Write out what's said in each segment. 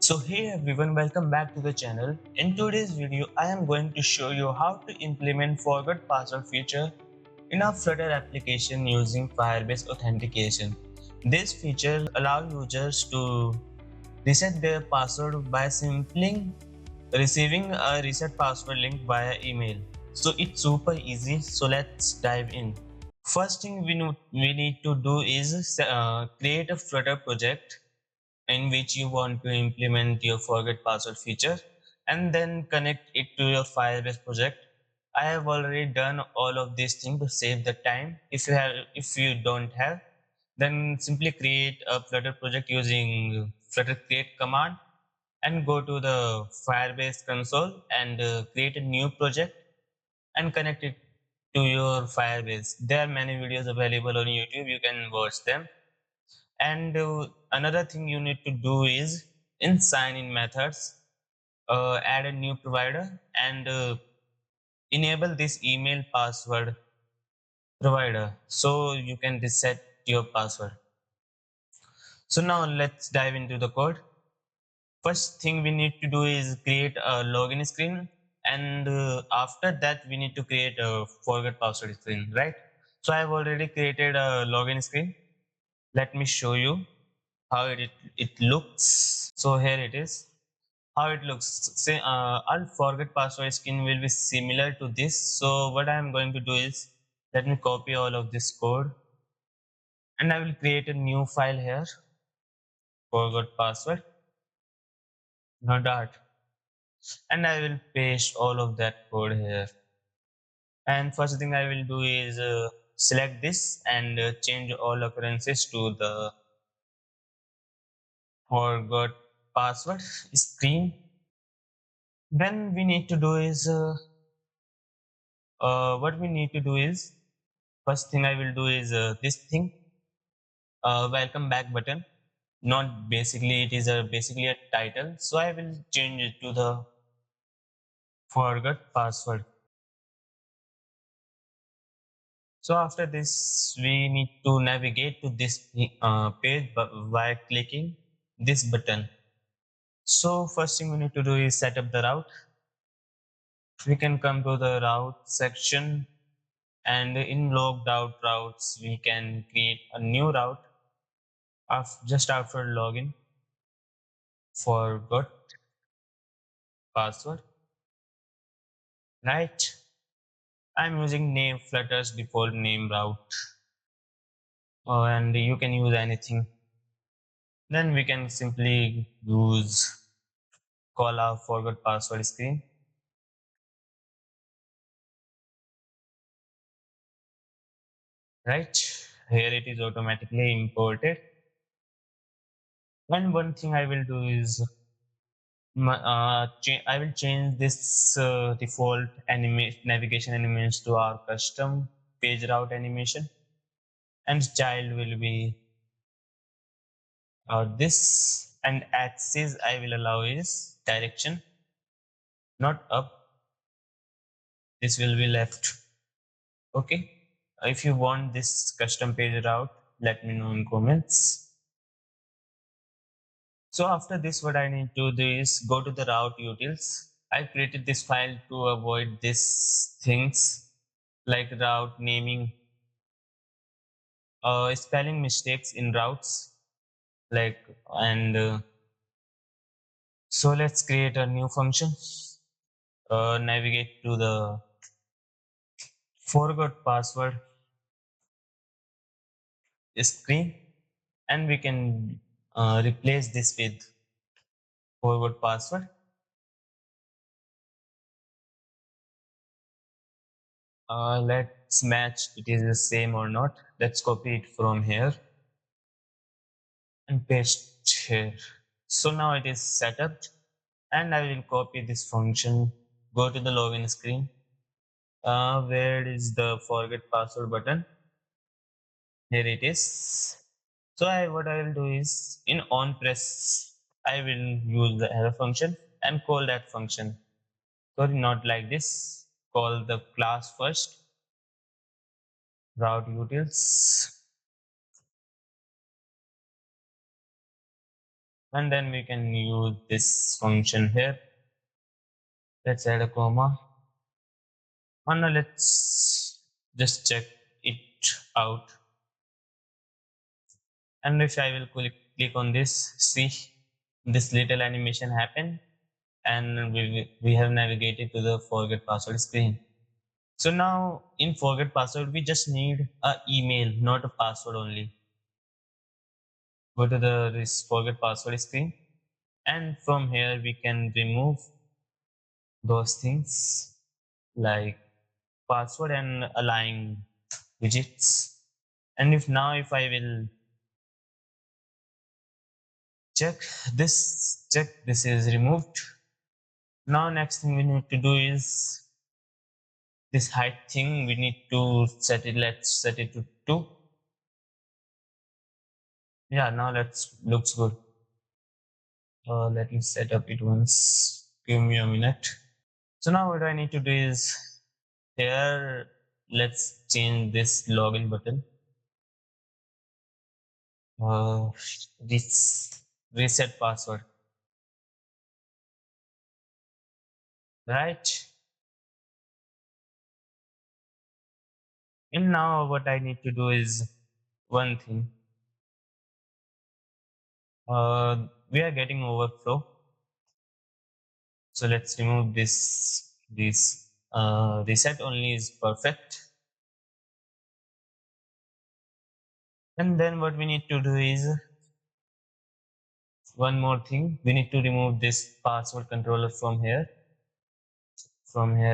So hey everyone, welcome back to the channel. In today's video, I am going to show you how to implement forgot password feature in a Flutter application using Firebase Authentication. This feature allows users to reset their password by simply receiving a reset password link via email. So it's super easy, so let's dive in. First thing we need to do is create a Flutter project in which you want to implement your forget password feature and then connect it to your Firebase project. I have already done all of these things to save the time. If you don't have, then simply create a Flutter project using Flutter create command and go to the Firebase console and create a new project and connect it to your Firebase. There are many videos available on YouTube. You can watch them. And another thing you need to do is in sign in methods, add a new provider and enable this email password provider so you can reset your password. So now let's dive into the code. First thing we need to do is create a login screen, and after that we need to create a forget password screen, right? So I have already created a login screen. Let me show you how it looks. So here it is, how it looks. Say I'll forget password skin will be similar to this. So what I'm going to do is, let me copy all of this code and I will create a new file here, forgot password, no dot, and I will paste all of that code here. And first thing I will do is select this and change all occurrences to the forgot password screen. Then we need to do is what we need to do is, first thing I will do is this thing, welcome back button. Not basically, it is a basically a title. So I will change it to the forgot password. So after this, we need to navigate to this page by clicking this button. So first thing we need to do is set up the route. We can come to the route section, and in logged out routes, we can create a new route just after login, forgot password, right? I'm using name Flutter's default name route, and you can use anything. Then we can simply use call our forgot password screen, right? Here it is automatically imported. And one thing I will do is I will change this default navigation animations to our custom page route animation, and child will be this, and axis I will allow is direction, not up. This will be left. Okay. If you want this custom page route, let me know in comments. So after this, what I need to do is go to the route utils. I created this file to avoid these things like route naming, spelling mistakes in routes, like, and so let's create a new function. Navigate to the forgot password screen, and we can replace this with forgot password. Let's match it is the same or not. Let's copy it from here and paste here. So now it is set up, and I will copy this function, go to the login screen. Where is the forget password button? Here it is. So what I will do is, in on press, I will use the error function and call that function. Sorry, not like this. Call the class first, route utils, and then we can use this function here. Let's add a comma. And now let's just check it out. And if I will click on this, see this little animation happen, and we have navigated to the forget password screen. So now in forget password, we just need a email, not a password only. Go to the this forget password screen, and from here we can remove those things like password and align widgets. And if I will check this is removed. Now next thing we need to do is this height thing. We need to set it. Let's set it to 2. Yeah, now let's looks good. Let me set up it once. Give me a minute. So now what I need to do is here. Let's change this login button. This reset password. Right. And now what I need to do is one thing. We are getting overflow. So let's remove this reset only is perfect. And then what we need to do is one more thing. We need to remove this password controller from here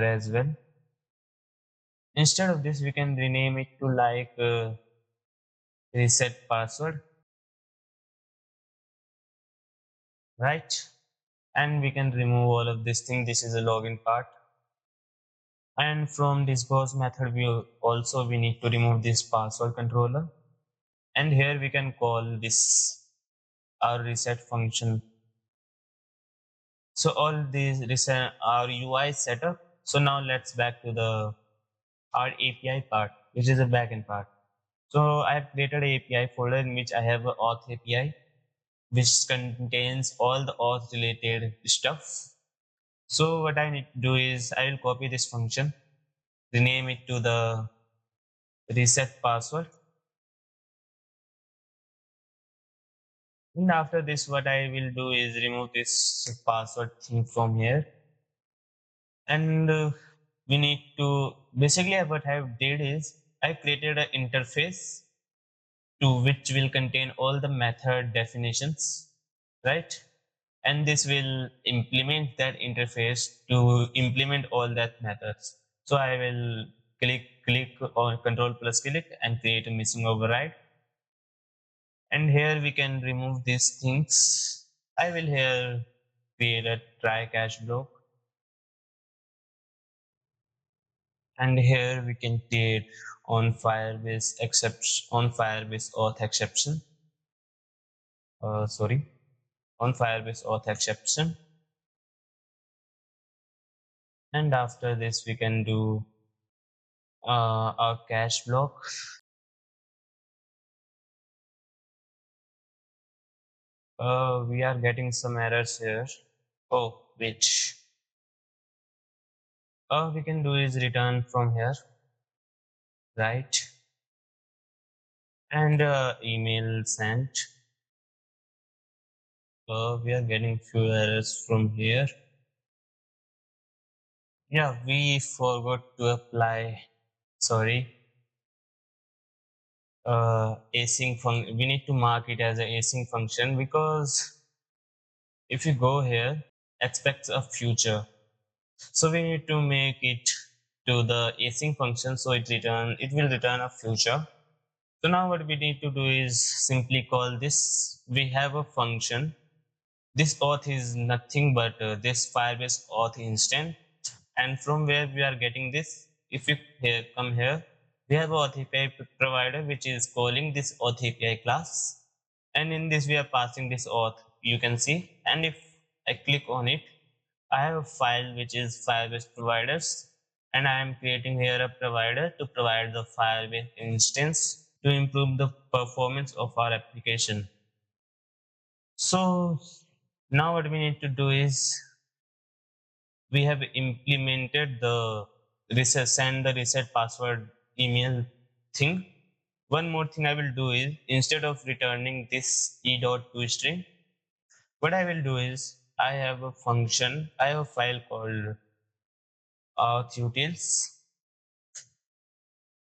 as well. Instead of this, we can rename it to like reset password, right? And we can remove all of this thing. This is a login part. And from this goes method, we need to remove this password controller. And here we can call this our reset function. So all these reset our UI setup. So now let's back to the our API part, which is the backend part. So I have created an API folder in which I have an auth API, which contains all the auth related stuff. So what I need to do is I will copy this function, rename it to the reset password. And after this, what I will do is remove this password thing from here. And we need to basically what I did is I created an interface to which will contain all the method definitions, right? And this will implement that interface to implement all that methods. So I will click on control plus click and create a missing override. And here we can remove these things. I will here create a try catch block. And here we can create on Firebase exception, on Firebase auth exception. Sorry, on Firebase auth exception. And after this, we can do our cache block. We are getting some errors here. Oh, which we can do is return from here, right? And email sent. We are getting few errors from here. Yeah, we forgot to apply. Sorry. Async function. We need to mark it as an async function because if you go here, expects a future. So we need to make it to the async function so it will return a future. So now what we need to do is simply call this. We have a function. This auth is nothing but this Firebase auth instance. And from where we are getting this, if you come here, we have auth API provider which is calling this auth API class. And in this we are passing this auth, you can see. And if I click on it, I have a file which is Firebase providers, and I am creating here a provider to provide the Firebase instance to improve the performance of our application. So now what we need to do is we have implemented the reset send the reset password email thing. One more thing I will do is instead of returning this e.toString, what I will do is I have a function, I have a file called authutils.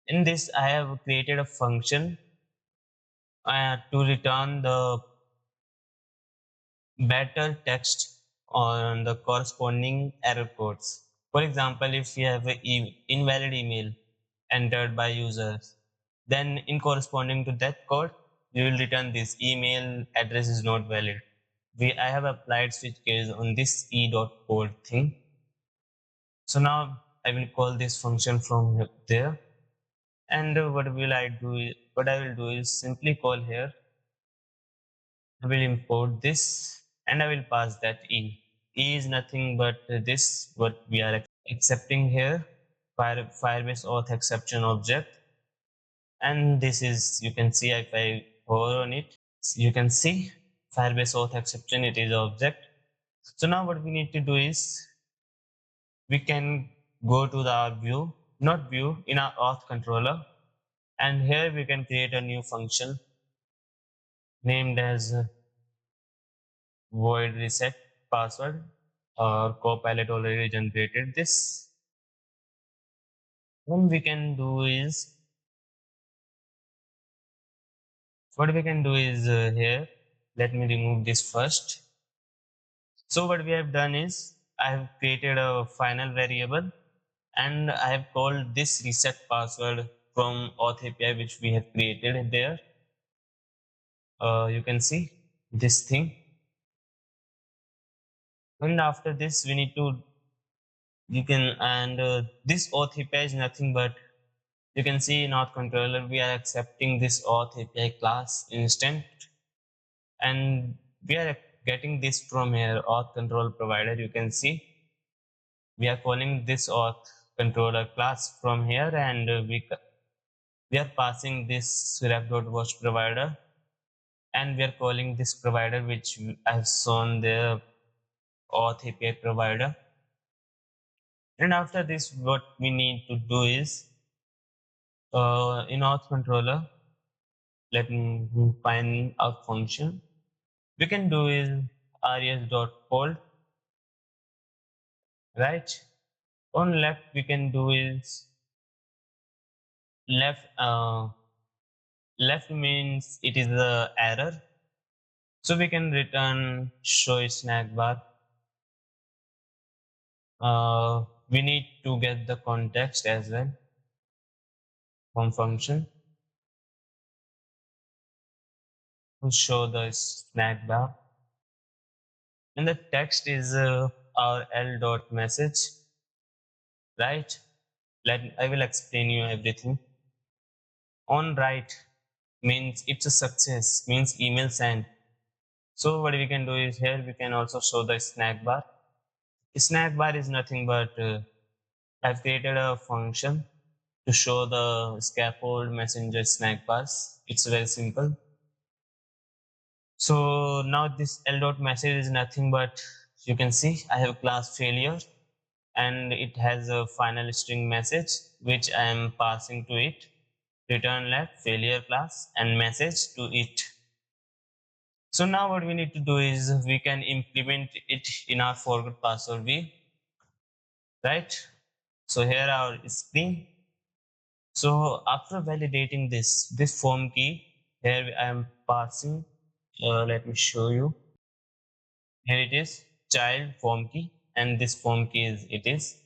In this, I have created a function to return the better text on the corresponding error codes. For example, if you have an invalid email entered by users, then in corresponding to that code, you will return this email address is not valid. I have applied switch case on this e.code thing. So now I will call this function from there. And what I will do is simply call here. I will import this and I will pass that e. E is nothing but this what we are accepting here, Firebase auth exception object. And this is, you can see if I hover on it, you can see Firebase auth exception, it is object. So now what we need to do is we can go to the view, not view, in our auth controller. And here we can create a new function named as void reset password. Our copilot already generated this. What we can do is here, let me remove this first. So what we have done is I have created a final variable and I have called this reset password from auth API which we have created there. You can see this thing. And after this we need to this auth API is nothing but, you can see in auth controller we are accepting this auth API class instant, and we are getting this from here auth control provider. You can see we are calling this auth controller class from here, and we are passing this ref.watch provider, and we are calling this provider which I have shown the auth API provider. And after this, what we need to do is in auth controller, let me find a function. We can do is res.hold, right? On left, we can do is left means it is the error. So we can return show snack bar. We need to get the context as well from function to show the snack bar. And the text is our l.message, right? I will explain you everything. On right means it's a success, means email sent. So what we can do is here we can also show the snack bar. Snack bar is nothing but I've created a function to show the scaffold messenger snack bars. It's very simple. So now this l.message is nothing but, you can see I have class failure and it has a final string message which I am passing to it. Return left failure class and message to it. So now what we need to do is we can implement it in our forgot password view, right? So here our screen. So after validating this form key, here I am passing, let me show you. Here it is, child form key, and this form key is it is.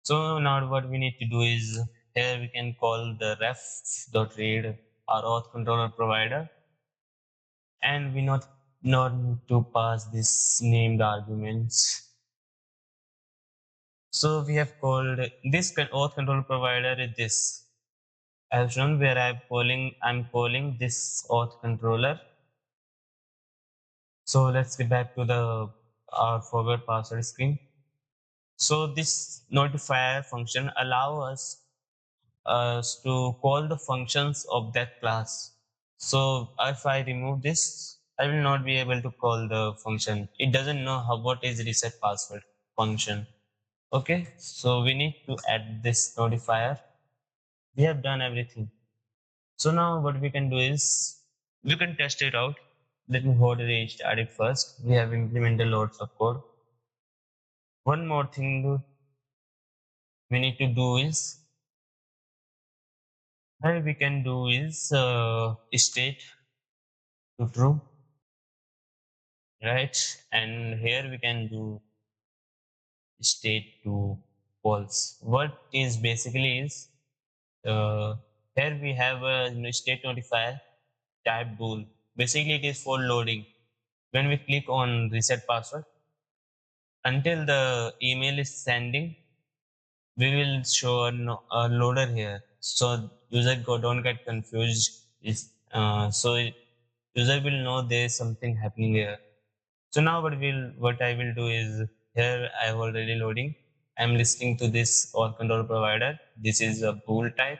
So now what we need to do is here we can call the ref.read our auth controller provider, and we not need to pass this named arguments. So we have called this auth controller provider is this. I have shown where I'm calling this auth controller. So let's get back to the our forward password screen. So this notifier function allow us to call the functions of that class. So if I remove this, I will not be able to call the function. It doesn't know what is reset password function. Okay, so we need to add this notifier. We have done everything. So now what we can do is we can test it out. Let me already start it first. We have implemented loads of code. One more thing we need to do is what we can do is state to true, right? And here we can do state to false. What is basically is uh, here we have a state notifier type bool. Basically, it is for loading. When we click on reset password, until the email is sending, we will show a loader here. So user don't get confused. So user will know there is something happening here. So now what I will do is here I have already loading. I'm listening to this auth control provider. This is a bool type.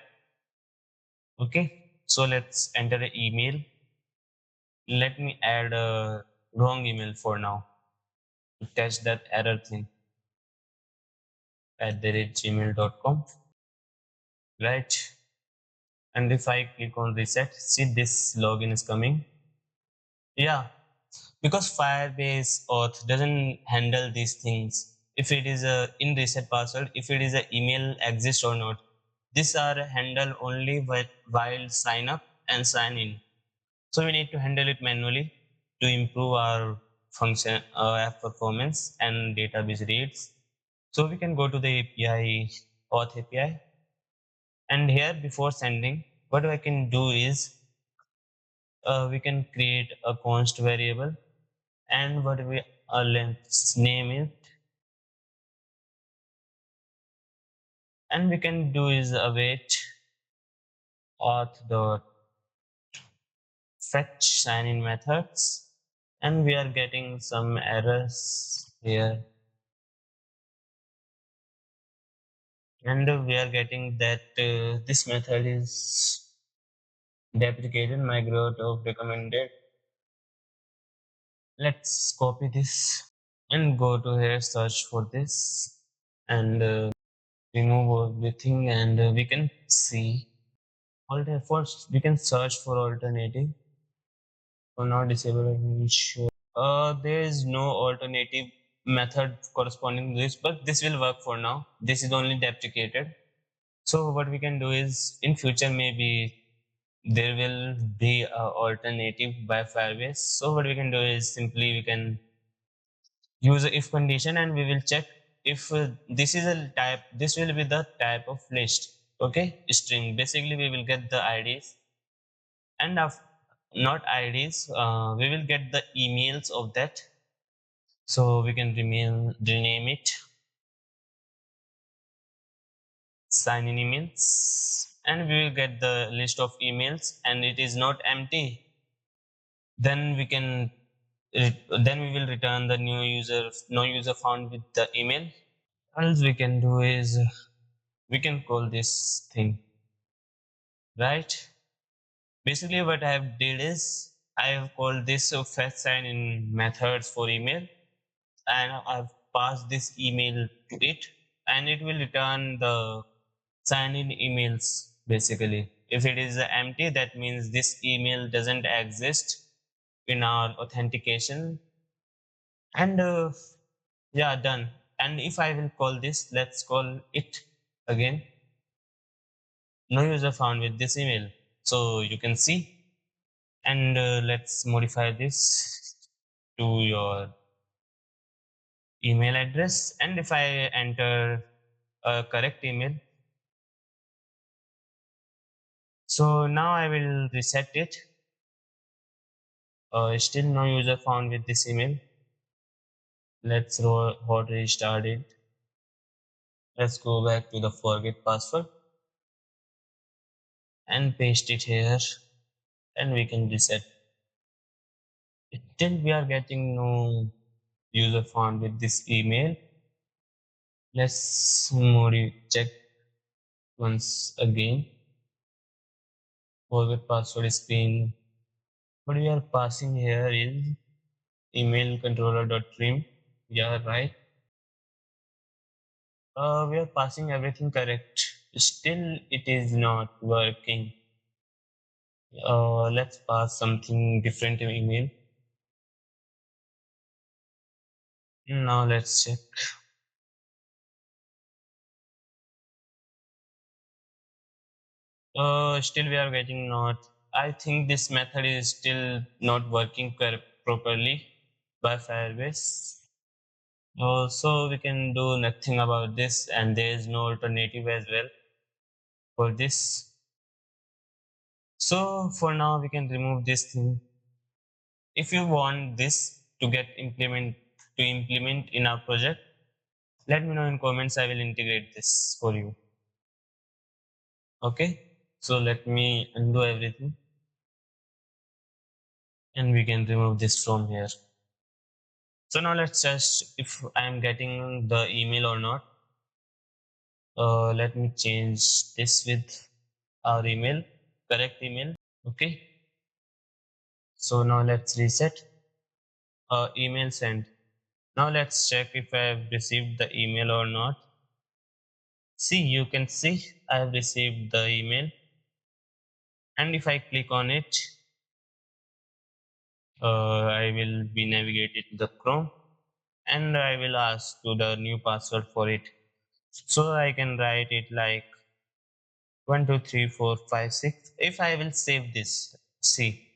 Okay. So let's enter the email. Let me add a wrong email for now to test that error thing at the rate gmail.com. Right. And if I click on reset, see this login is coming. Yeah, because Firebase auth doesn't handle these things. If it is a in reset password, if it is a email exists or not, these are handled only while sign up and sign in. So we need to handle it manually to improve our function app performance and database reads. So we can go to the API auth API, and here before sending, what I can do is we can create a const variable, and what we let's name it, and we can do is await auth dot fetch sign in methods, and we are getting some errors here, and we are getting that this method is deprecated migrate of recommended. Let's copy this and go to here, search for this, and remove everything, and we can see first we can search for alternative. For now disable issue. There is no alternative method corresponding to this, but this will work for now. This is only deprecated. So what we can do is in future maybe there will be a alternative by Firebase. So what we can do is simply we can use a if condition, and we will check if this is a type, this will be the type of list. Okay, string. Basically we will get the IDs, and not IDs, we will get the emails of that. So we can rename it sign in emails, and we will get the list of emails, and it is not empty. Then we can then we will return the new user, no user found with the email. Else we can do is we can call this thing, right? Basically what I have did is I have called this fetch sign in methods for email, and I've passed this email to it, and it will return the sign in emails. Basically if it is empty, that means this email doesn't exist in our authentication, and yeah, done. And if I will call this, let's call it again, no user found with this email. So you can see, and let's modify this to your email address, and if I enter a correct email, so now I will reset it. Still no user found with this email. Let's hot restart it. Let's go back to the forget password and paste it here, and we can reset. Still we are getting no user found with this email. Let's check once again. Forget password is being What we are passing here is email controller.trim. Yeah, right. We are passing everything correct. Still, it is not working. Let's pass something different in email. Now let's check. Still we are getting not. I think this method is still not working properly by Firebase. So we can do nothing about this, and there is no alternative as well for this. So for now we can remove this thing. If you want this to get implement in our project, let me know in comments. I will integrate this for you. Okay. So let me undo everything, and we can remove this from here. So now let's test if I am getting the email or not. Let me change this with our email, correct email. Okay. So now let's reset. Email sent. Now let's check if I have received the email or not. See, you can see I have received the email, and if I click on it, I will be navigated to the Chrome, and I will ask to the new password for it. So I can write it like 1 2 3 4 5 6. If I will save this, see,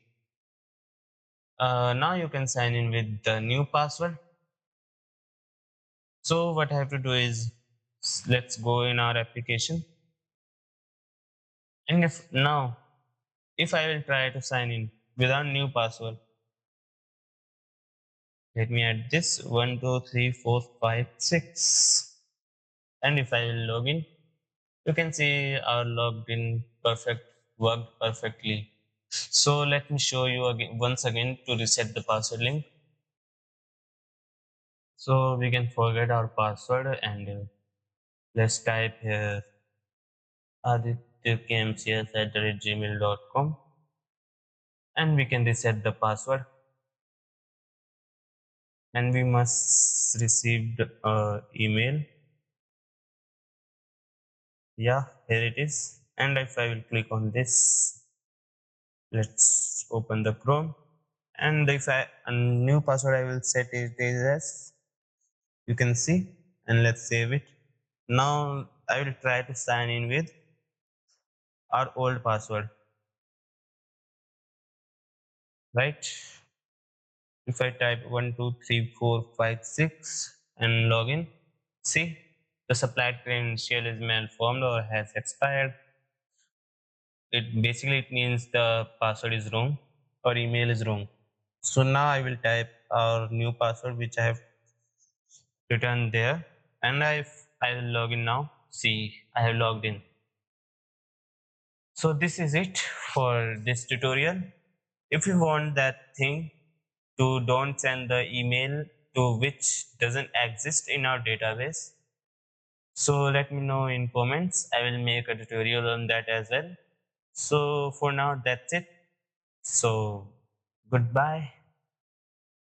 now you can sign in with the new password. So what I have to do is, let's go in our application, and if I will try to sign in without new password, let me add this 1 2 3 4 5 6, and if I will log in, you can see our login worked perfectly. So let me show you again once again to reset the password link. So we can forget our password, and let's type here adityakmcs@gmail.com, and we can reset the password, and we must receive the email. Yeah, here it is. And if I will click on this, let's open the Chrome, and if I a new password I will set it as, you can see, and let's save it. Now I will try to sign in with our old password, right? If I type 1 2 3 4 5 6 and log in, see, the supplied credential is malformed or has expired. It means the password is wrong or email is wrong. So now I will type our new password which I have written there, and I will log in now. See, I have logged in. So this is it for this tutorial. If you want that thing to don't send the email to which doesn't exist in our database, so let me know in comments. I will make a tutorial on that as well. So for now, that's it. So goodbye.